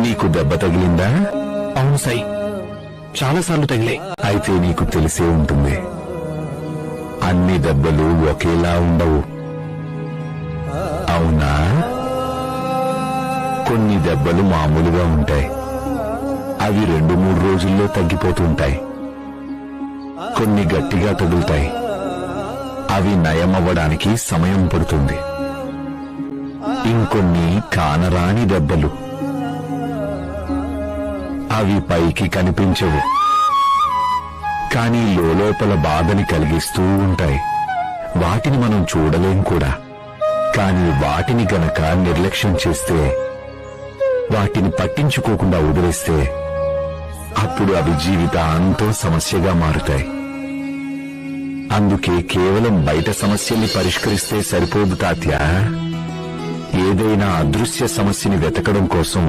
నీకు దెబ్బ తగిలిందా? అవును సాయి, చాలాసార్లు తగిలే. అయితే నీకు తెలిసే ఉంటుంది, అన్ని దెబ్బలు ఒకేలా ఉండవు. అవునా? కొన్ని దెబ్బలు మామూలుగా ఉంటాయి, అవి 2-3 రోజుల్లో తగ్గిపోతుంటాయి. కొన్ని గట్టిగా తగులుతాయి, అవి నయమవ్వడానికి సమయం పడుతుంది. ఇంకొన్ని కానరాని దెబ్బలు, అవి పైకి కనిపించవు, కానీ లోపల బాధని కలిగిస్తూ ఉంటాయి. వాటిని మనం చూడలేం కూడా. కానీ వాటిని గనక నిర్లక్ష్యం చేస్తే, వాటిని పట్టించుకోకుండా వదిలేస్తే, అప్పుడు అవి జీవితాంతం సమస్యగా మారుతాయి. అందుకే కేవలం బయట సమస్యల్ని పరిష్కరిస్తే సరిపోదు తాత్యా. ఏదైనా అదృశ్య సమస్యని వెతకడం కోసం